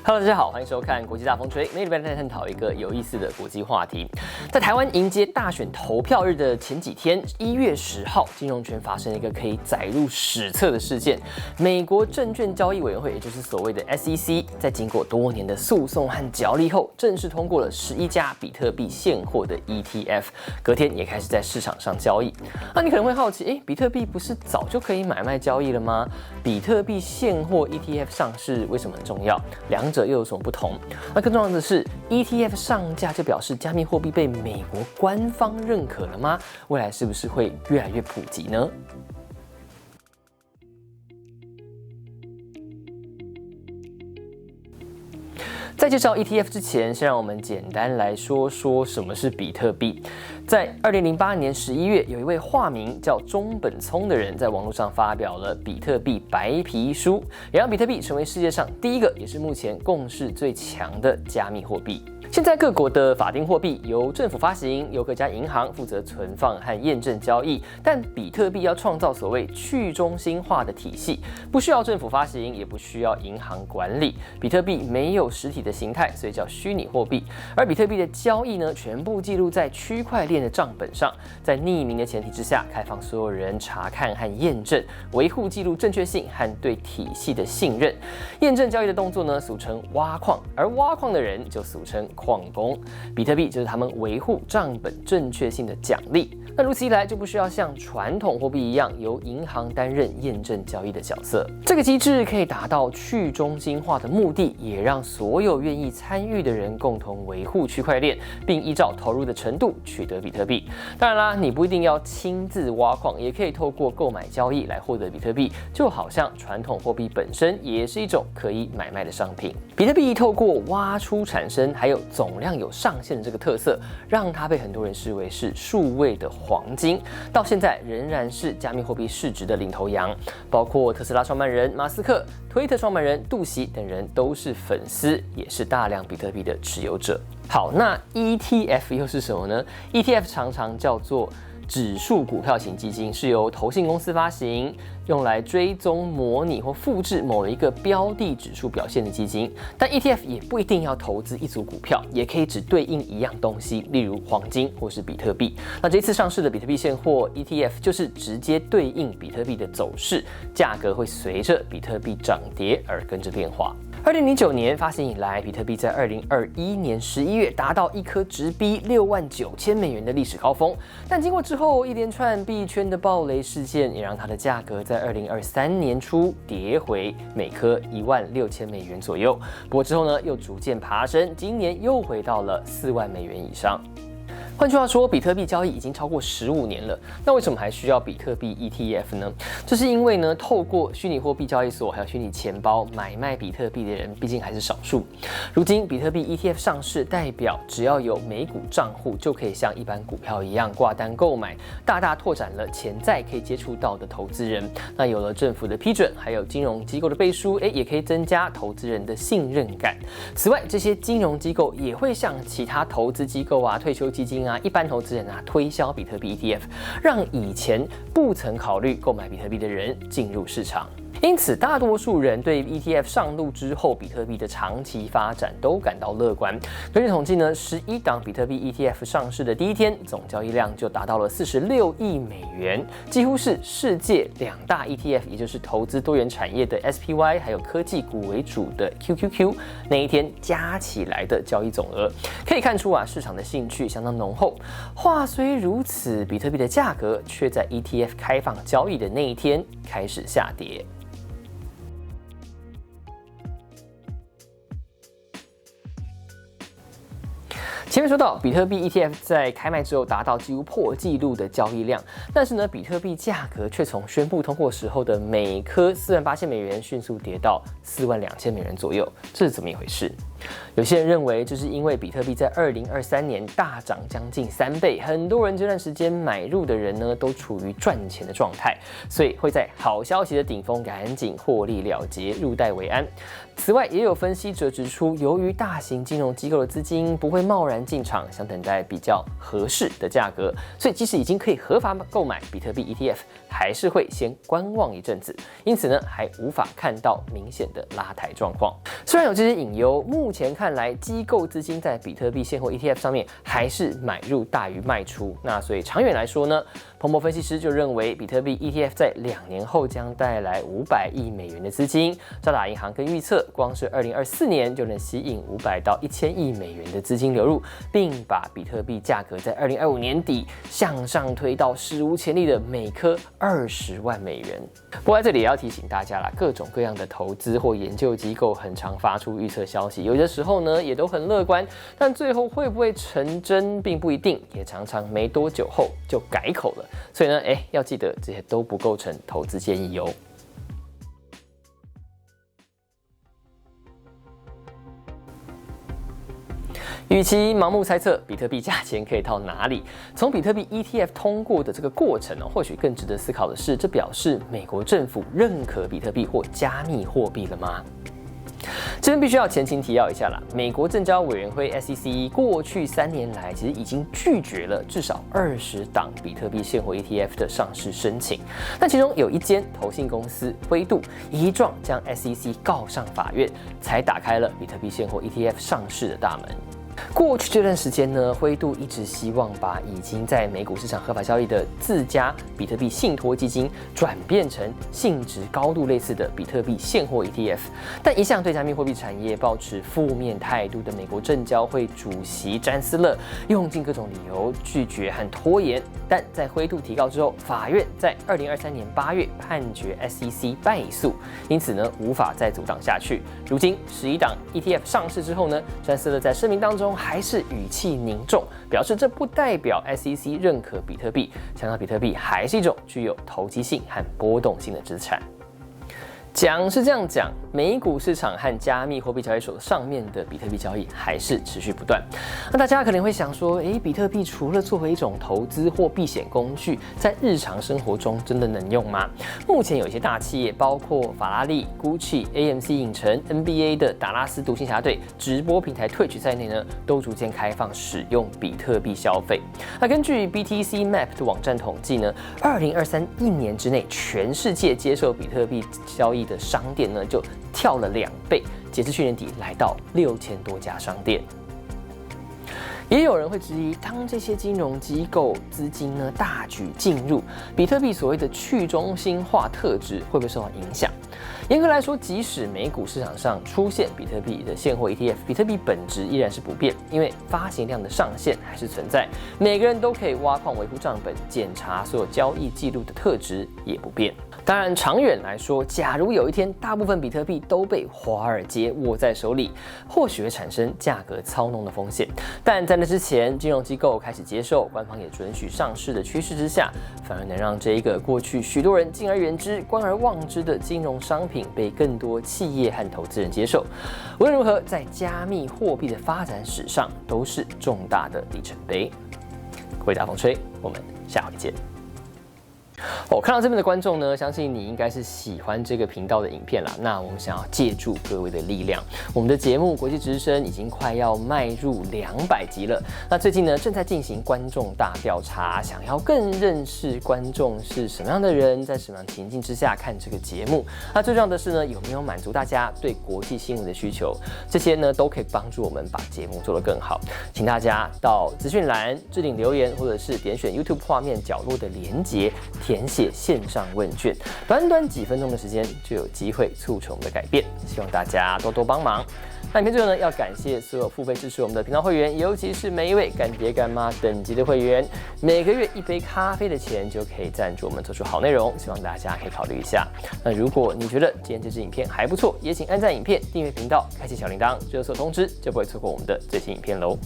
Hello， 大家好，欢迎收看国际大风吹。每礼拜来探讨一个有意思的国际话题。在台湾迎接大选投票日的前几天，1月10号，金融圈发生了一个可以载入史册的事件。美国证券交易委员会，也就是所谓的 SEC， 在经过多年的诉讼和角力后，正式通过了11家比特币现货的 ETF， 隔天也开始在市场上交易。那你可能会好奇，比特币不是早就可以买卖交易了吗？比特币现货 ETF 上市为什么很重要？两者又有什么不同？那更重要的是 ，ETF 上架就表示加密货币被美国官方认可了吗？未来是不是会越来越普及呢？在介绍 ETF 之前，先让我们简单来说说什么是比特币。在2008年11月，有一位化名叫中本聪的人在网络上发表了比特币白皮书，也让比特币成为世界上第一个，也是目前共识最强的加密货币。现在各国的法定货币由政府发行，由各家银行负责存放和验证交易，但比特币要创造所谓去中心化的体系，不需要政府发行，也不需要银行管理。比特币没有实体的形态，所以叫虚拟货币。而比特币的交易呢，全部记录在区块链的账本上，在匿名的前提之下，开放所有人查看和验证，维护记录正确性和对体系的信任。验证交易的动作呢，俗称挖矿，而挖矿的人就俗称矿工。比特币就是他们维护账本正确性的奖励。那如此一来，就不需要像传统货币一样由银行担任验证交易的角色。这个机制可以达到去中心化的目的，也让所有愿意参与的人共同维护区块链，并依照投入的程度取得比特币。当然啦，你不一定要亲自挖矿，也可以透过购买交易来获得比特币，就好像传统货币本身也是一种可以买卖的商品。比特币透过挖出产生，还有总量有上限的这个特色，让它被很多人视为是数位的黄金，到现在仍然是加密货币市值的领头羊。包括特斯拉创办人马斯克、推特创办人杜西等人都是粉丝，也是大量比特币的持有者。好，那 ETF 又是什么呢？ ETF 常常叫做指数股票型基金，是由投信公司发行，用来追踪、模拟或复制某一个标的指数表现的基金。但 ETF 也不一定要投资一组股票，也可以只对应一样东西，例如黄金或是比特币。那这次上市的比特币现货 ETF 就是直接对应比特币的走势，价格会随着比特币涨跌而跟着变化。2009年发行以来，比特币在2021年11月达到一颗直逼$69,000的历史高峰，但经过之后一连串币圈的暴雷事件，也让它的价格在2023年初跌回每颗$16,000左右。不过之后呢，又逐渐爬升，今年又回到了$40,000以上。换句话说，比特币交易已经超过15年了，那为什么还需要比特币 ETF 呢？这是因为呢，透过虚拟货币交易所还有虚拟钱包买卖比特币的人，毕竟还是少数。如今比特币 ETF 上市，代表只要有美股账户，就可以像一般股票一样挂单购买，大大拓展了潜在可以接触到的投资人。那有了政府的批准，还有金融机构的背书，也可以增加投资人的信任感。此外，这些金融机构也会向其他投资机构退休基金一般投资人推销比特币 ETF， 让以前不曾考虑购买比特币的人进入市场。因此，大多数人对 ETF 上路之后比特币的长期发展都感到乐观。根据统计呢，11档比特币 ETF 上市的第一天，总交易量就达到了46亿美元，几乎是世界2大 ETF， 也就是投资多元产业的 SPY， 还有科技股为主的 QQQ， 那一天加起来的交易总额，可以看出市场的兴趣相当浓厚。话虽如此，比特币的价格却在 ETF 开放交易的那一天开始下跌。前面说到，比特币 ETF 在开卖之后达到几乎破纪录的交易量，但是呢，比特币价格却从宣布通过时候的每颗$48,000迅速跌到$42,000左右，这是怎么一回事？有些人认为，这是因为比特币在2023年大涨将近3倍，很多人这段时间买入的人呢，都处于赚钱的状态，所以会在好消息的顶峰赶紧获利了结，入袋为安。此外，也有分析者指出，由于大型金融机构的资金不会贸然进场，想等待比较合适的价格，所以即使已经可以合法购买比特币 ETF， 还是会先观望一阵子，因此呢，还无法看到明显的拉抬状况。虽然有这些隐忧，目前看来机构资金在比特币现货 ETF 上面还是买入大于卖出。那所以长远来说呢，彭博分析师就认为比特币 ETF 在2年后将带来500亿美元的资金。渣打银行更预测，光是2024年就能吸引500到1000亿美元的资金流入，并把比特币价格在2025年底向上推到史无前例的每颗20万美元。不过在这里也要提醒大家啦，各种各样的投资或研究机构很常发出预测消息，有的时候呢也都很乐观，但最后会不会成真并不一定，也常常没多久后就改口了。所以呢，要记得这些都不构成投资建议哦。与其盲目猜测比特币价钱可以到哪里，从比特币 ETF 通过的这个过程或许更值得思考的是，这表示美国政府认可比特币或加密货币了吗？这边必须要前情提要一下啦，美国证交委员会 SEC 过去3年来其实已经拒绝了至少20档比特币现货 ETF 的上市申请，但其中有一间投信公司灰度一状将 SEC 告上法院，才打开了比特币现货 ETF 上市的大门。过去这段时间呢，灰度一直希望把已经在美股市场合法交易的自家比特币信托基金转变成性质高度类似的比特币现货 ETF， 但一向对加密货币产业抱持负面态度的美国证交会主席詹斯勒用尽各种理由拒绝和拖延，但在灰度提告之后，法院在2023年8月判决 SEC 败诉，因此呢无法再阻挡下去。如今11档 ETF 上市之后呢，詹斯勒在声明当中还是语气凝重，表示这不代表 SEC 认可比特币，强调比特币还是一种具有投机性和波动性的资产。讲是这样讲，美股市场和加密货币交易所上面的比特币交易还是持续不断。那大家可能会想说，比特币除了作为一种投资或避险工具，在日常生活中真的能用吗？目前有一些大企业，包括法拉利、Gucci、AMC 影城、NBA 的达拉斯独行侠队直播平台 Twitch 在内呢，都逐渐开放使用比特币消费。那根据 BTC Map 的网站统计呢，2023年之内，全世界接受比特币交易的商店呢就跳了2倍，截至去年底来到6000多家商店。也有人会质疑，当这些金融机构资金呢大举进入，比特币所谓的去中心化特质会不会受到影响？严格来说，即使美股市场上出现比特币的现货 ETF， 比特币本质依然是不变，因为发行量的上限还是存在，每个人都可以挖矿、维护账本、检查所有交易记录的特质也不变。当然，长远来说，假如有一天大部分比特币都被华尔街握在手里，或许会产生价格操弄的风险。但在那之前，金融机构开始接受，官方也准许上市的趋势之下，反而能让这一个过去许多人敬而远之、观而忘之的金融商品被更多企业和投资人接受。无论如何，在加密货币的发展史上，都是重大的里程碑。各位大风吹，我们下回见。看到这边的观众呢，相信你应该是喜欢这个频道的影片啦。那我们想要借助各位的力量，我们的节目《国际之声》已经快要迈入200集了。那最近呢，正在进行观众大调查，想要更认识观众是什么样的人，在什么样的情境之下看这个节目。那最重要的是呢，有没有满足大家对国际新闻的需求？这些呢，都可以帮助我们把节目做得更好。请大家到资讯栏置顶留言，或者是点选 YouTube 画面角落的连结，填写线上问卷，短短几分钟的时间就有机会促成我们的改变，希望大家多多帮忙。那影片最后呢，要感谢所有付费支持我们的频道会员，尤其是每一位干爹干妈等级的会员，每个月1杯咖啡的钱就可以赞助我们做出好内容，希望大家可以考虑一下。那如果你觉得今天这支影片还不错，也请按赞影片、订阅频道、开启小铃铛，就有所通知，就不会错过我们的最新影片喽。